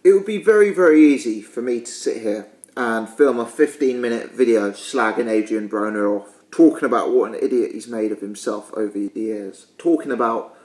It would be very, very easy for me to sit here and film a 15-minute video slagging Adrien Broner off, talking about what an idiot he's made of himself over the years, talking about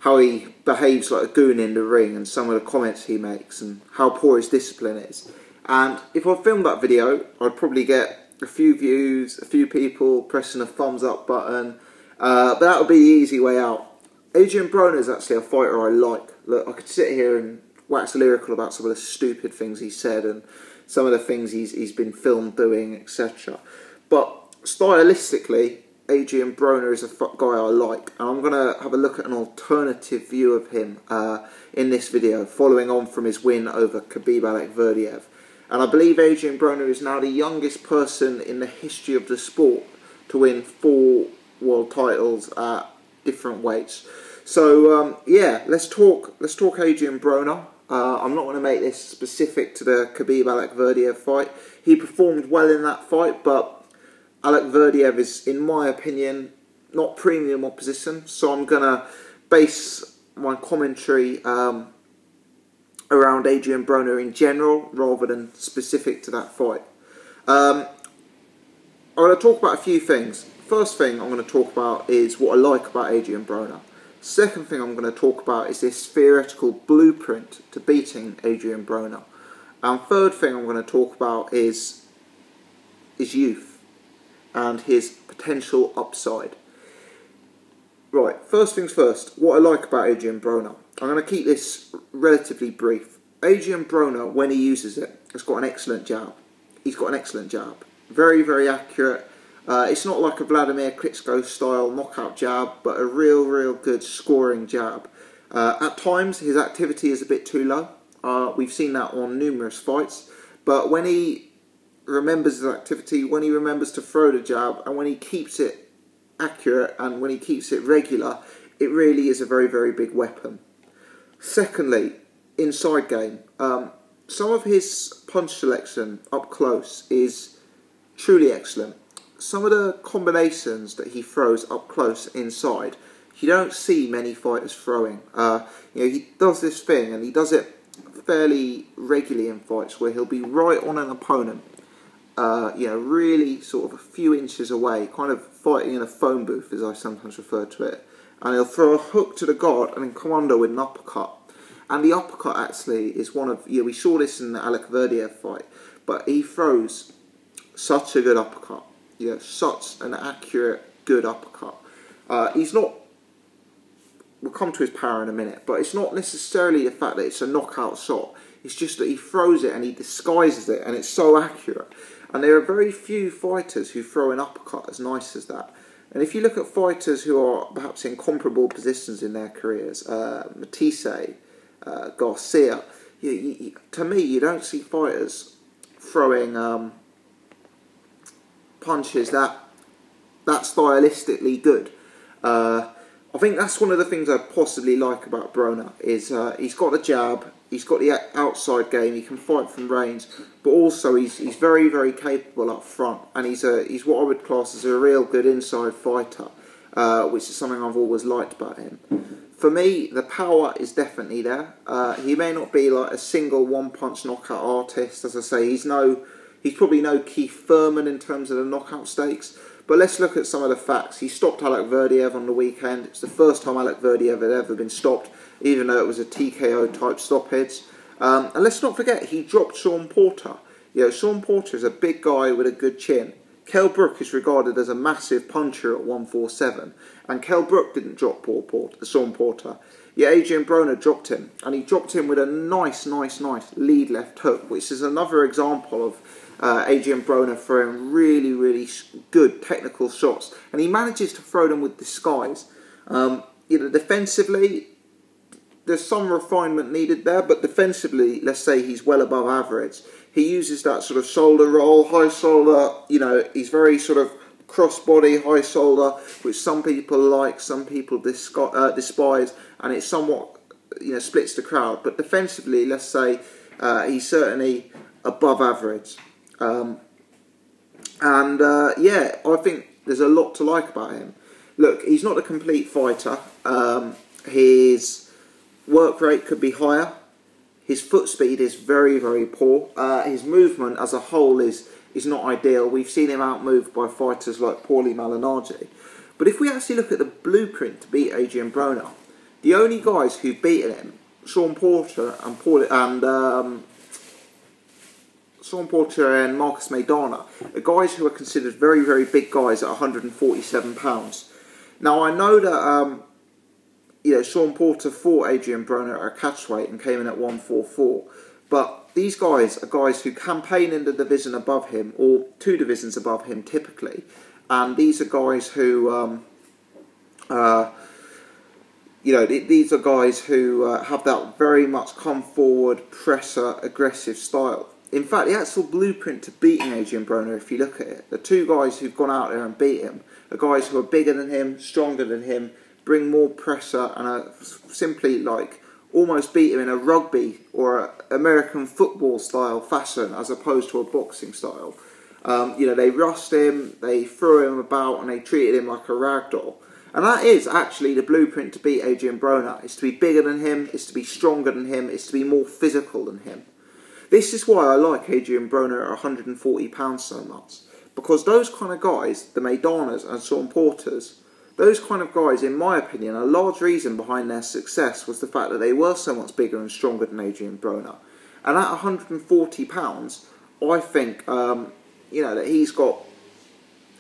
how he behaves like a goon in the ring and some of the comments he makes and how poor his discipline is. And if I filmed that video, I'd probably get a few views, a few people pressing a thumbs up button, but that would be the easy way out. Adrien Broner is actually a fighter I like. Look, I could sit here and wax lyrical about some of the stupid things he said and some of the things he's been filmed doing, etc. But stylistically, Adrien Broner is a guy I like, and I'm going to have a look at an alternative view of him in this video, following on from his win over Khabib Allakhverdiev. And I believe Adrien Broner is now the youngest person in the history of the sport to win 4 world titles at different weights. So yeah, let's talk Adrien Broner. I'm not going to make this specific to the Khabib Allakhverdiev fight. He performed well in that fight, but Allakhverdiev is, in my opinion, not premium opposition. So I'm going to base my commentary around Adrien Broner in general, rather than specific to that fight. I'm going to talk about a few things. First thing I'm going to talk about is what I like about Adrien Broner. Second thing I'm going to talk about is this theoretical blueprint to beating Adrien Broner. And third thing I'm going to talk about is his youth and his potential upside. Right, first things first, what I like about Adrien Broner. I'm going to keep this relatively brief. Adrien Broner, when he uses it, has got an excellent jab. He's got an excellent jab. Very, very accurate. It's not like a Vladimir Klitschko style knockout jab, but a real good scoring jab. At times his activity is a bit too low. We've seen that on numerous fights, but when he remembers his activity, when he remembers to throw the jab, and when he keeps it accurate and when he keeps it regular, it really is a very big weapon. Secondly, inside game. Some of his punch selection up close is truly excellent. Some of the combinations that he throws up close inside, you don't see many fighters throwing. He does this thing, and he does it fairly regularly in fights, where he'll be right on an opponent, really sort of a few inches away, kind of fighting in a phone booth, as I sometimes refer to it. And he'll throw a hook to the guard and then come under with an uppercut. And the uppercut actually is one of, we saw this in the Allakhverdiev fight, but he throws such a good uppercut. Such an accurate, good uppercut. He's not, we'll come to his power in a minute, but it's not necessarily the fact that it's a knockout shot. It's just that he throws it and he disguises it, and it's so accurate. And there are very few fighters who throw an uppercut as nice as that. And if you look at fighters who are perhaps in comparable positions in their careers, Matisse, Garcia, to me, you don't see fighters throwing punches that stylistically good. I think that's one of the things I possibly like about Broner is he's got the jab, he's got the outside game, he can fight from range, but also he's very capable up front, and he's what I would class as a real good inside fighter, which is something I've always liked about him. For me, the power is definitely there. He may not be like a single one-punch knockout artist, as I say. He's probably no Keith Thurman in terms of the knockout stakes. But let's look at some of the facts. He stopped Allakhverdiev on the weekend. It's the first time Allakhverdiev had ever been stopped, even though it was a TKO type stoppage. And let's not forget, he dropped Shawn Porter. Shawn Porter is a big guy with a good chin. Kell Brook is regarded as a massive puncher at 147. And Kell Brook didn't drop Shawn Porter. Yet Adrien Broner dropped him. And he dropped him with a nice lead left hook, which is another example of Adrien Broner throwing really good technical shots, and he manages to throw them with disguise. Defensively, there's some refinement needed there, but defensively, let's say he's well above average. He uses that sort of shoulder roll, high shoulder. He's very sort of crossbody, high shoulder, which some people like, some people despise, and it somewhat splits the crowd. But defensively, let's say he's certainly above average. I think there's a lot to like about him. Look, he's not a complete fighter. His work rate could be higher. His foot speed is very, very poor. His movement as a whole is not ideal. We've seen him outmoved by fighters like Paulie Malignaggi. But if we actually look at the blueprint to beat Adrien Broner, the only guys who've beaten him, Sean Porter and Marcus Maidana, are guys who are considered very, very big guys at 147 pounds. Now I know that Sean Porter fought Adrien Broner at a catchweight and came in at 144, but these guys are guys who campaign in the division above him, or 2 divisions above him typically, and these are guys who these are guys who have that very much come forward, presser, aggressive style. In fact, the actual blueprint to beating Adrien Broner, if you look at it, the 2 guys who've gone out there and beat him are guys who are bigger than him, stronger than him, bring more pressure, and are simply like almost beat him in a rugby or American football style fashion as opposed to a boxing style. They rushed him, they threw him about, and they treated him like a ragdoll. And that is actually the blueprint to beat Adrien Broner. It's to be bigger than him, it's to be stronger than him, it's to be more physical than him. This is why I like Adrien Broner at 140 pounds so much. Because those kind of guys, the Maidanas and Sean Porters, those kind of guys, in my opinion, a large reason behind their success was the fact that they were so much bigger and stronger than Adrien Broner. And at 140 pounds, I think that he's got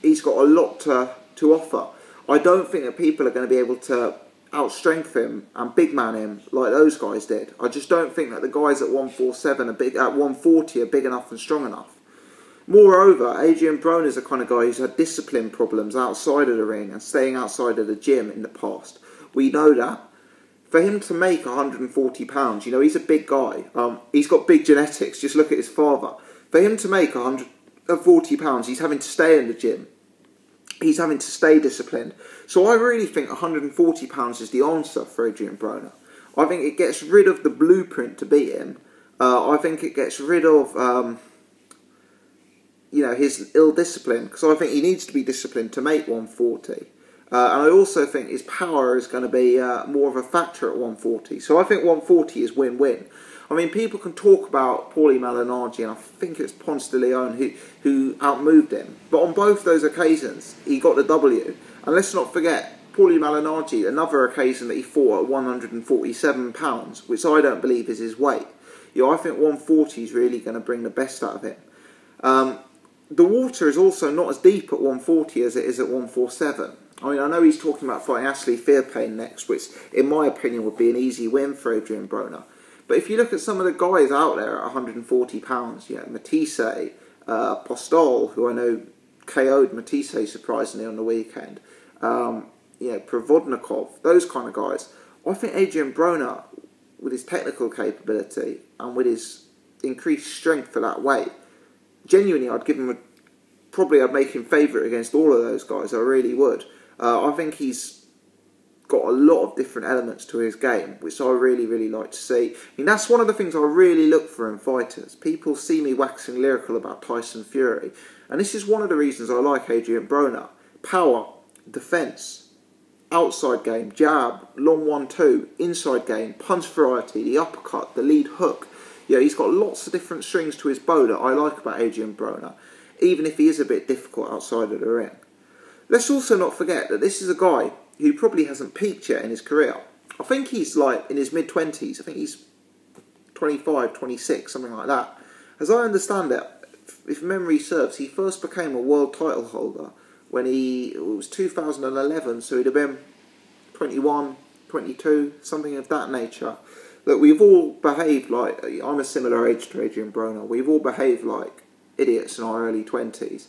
a lot to offer. I don't think that people are going to be able to outstrength him and big man him like those guys did. I just don't think that the guys at 147 at 140 are big enough and strong enough. Moreover, Adrien Broner is the kind of guy who's had discipline problems outside of the ring and staying outside of the gym in the past. We know that. For him to make 140 pounds, he's a big guy. He's got big genetics. Just look at his father. For him to make 140 pounds, he's having to stay in the gym. He's having to stay disciplined. So I really think 140 pounds is the answer for Adrien Broner. I think it gets rid of the blueprint to beat him. I think it gets rid of his ill discipline, because I think he needs to be disciplined to make 140. And I also think his power is going to be more of a factor at 140. So I think 140 is win-win. I mean, people can talk about Paulie Malignaggi, and I think it's Ponce de Leon who outmoved him. But on both those occasions, he got the W. And let's not forget, Paulie Malignaggi, another occasion that he fought at 147 pounds, which I don't believe is his weight. I think 140 is really going to bring the best out of him. The water is also not as deep at 140 as it is at 147. I mean, I know he's talking about fighting Ashley Fairpain next, which, in my opinion, would be an easy win for Adrien Broner. But if you look at some of the guys out there at 140 pounds, Matisse, Postol, who I know KO'd Matisse surprisingly on the weekend, Provodnikov, those kind of guys. I think Adrien Broner, with his technical capability and with his increased strength for that weight, genuinely, I'd make him favourite against all of those guys. I really would. I think he's got a lot of different elements to his game, which I really, really like to see. I mean, that's one of the things I really look for in fighters. People see me waxing lyrical about Tyson Fury, and this is one of the reasons I like Adrien Broner. Power, defence, outside game, jab, long 1-2, inside game, punch variety, the uppercut, the lead hook. He's got lots of different strings to his bow that I like about Adrien Broner, even if he is a bit difficult outside of the ring. Let's also not forget that this is a guy who probably hasn't peaked yet in his career. I think he's in his mid-20s. I think he's 25, 26, something like that. As I understand it, if memory serves, he first became a world title holder when it was 2011, so he'd have been 21, 22, something of that nature. Look, we've all behaved like, I'm a similar age to Adrien Broner, we've all behaved like idiots in our early 20s.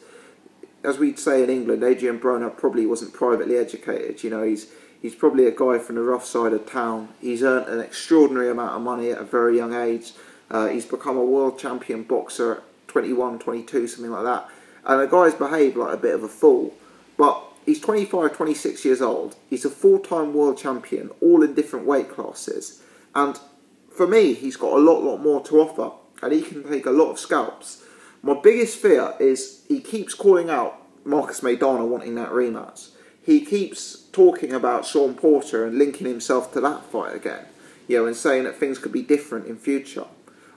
As we'd say in England, Adrien Broner probably wasn't privately educated. He's probably a guy from the rough side of town. He's earned an extraordinary amount of money at a very young age. He's become a world champion boxer at 21, 22, something like that. And the guy's behaved like a bit of a fool. But he's 25, 26 years old. He's a full-time world champion, all in different weight classes. And for me, he's got a lot more to offer. And he can take a lot of scalps. My biggest fear is he keeps calling out Marcus Maidana wanting that rematch. He keeps talking about Sean Porter and linking himself to that fight again. and saying that things could be different in future.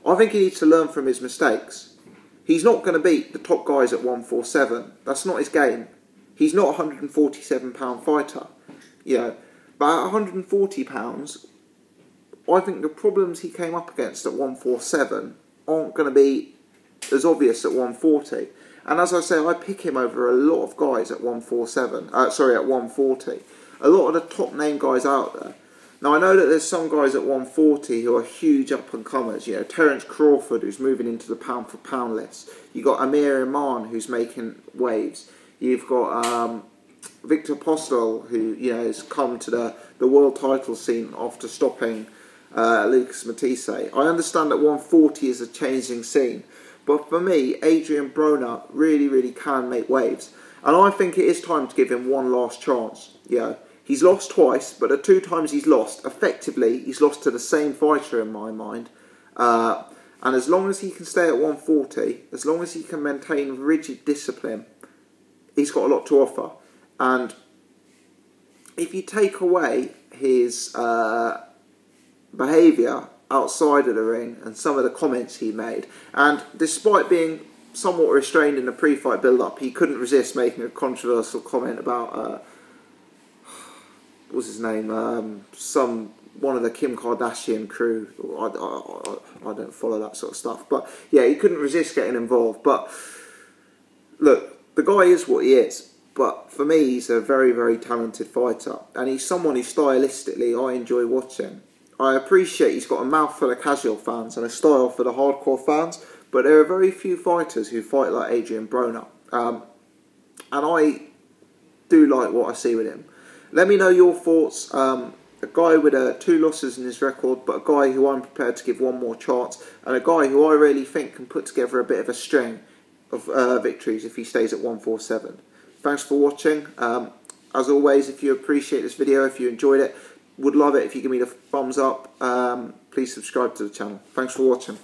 I think he needs to learn from his mistakes. He's not going to beat the top guys at 147. That's not his game. He's not a 147-pound fighter. But at 140 pounds, I think the problems he came up against at 147 aren't going to be as obvious at 140. And as I say, I pick him over a lot of guys at 147. At 140. A lot of the top name guys out there. Now I know that there's some guys at 140 who are huge up and comers. Terence Crawford, who's moving into the pound for pound list. You got Amir Iman, who's making waves. You've got Victor Postol, who has come to the world title scene after stopping Lucas Matisse. I understand that 140 is a changing scene, but for me, Adrien Broner really, really can make waves, and I think it is time to give him one last chance. He's lost twice, but the 2 times he's lost, effectively, he's lost to the same fighter in my mind. And as long as he can stay at 140, as long as he can maintain rigid discipline, he's got a lot to offer. And if you take away his behaviour outside of the ring and some of the comments he made, and despite being somewhat restrained in the pre-fight build-up, he couldn't resist making a controversial comment about what was his name? One of the Kim Kardashian crew. I don't follow that sort of stuff, but yeah, he couldn't resist getting involved. But look, the guy is what he is. But for me, he's a very, very talented fighter, and he's someone who stylistically I enjoy watching. I appreciate he's got a mouthful of casual fans and a style for the hardcore fans, but there are very few fighters who fight like Adrien Broner, and I do like what I see with him. Let me know your thoughts. A guy with 2 losses in his record, but a guy who I'm prepared to give one more chance, and a guy who I really think can put together a bit of a string of victories if he stays at 147. Thanks for watching. As always, if you appreciate this video, if you enjoyed it, would love it if you give me the thumbs up. Please subscribe to the channel. Thanks for watching.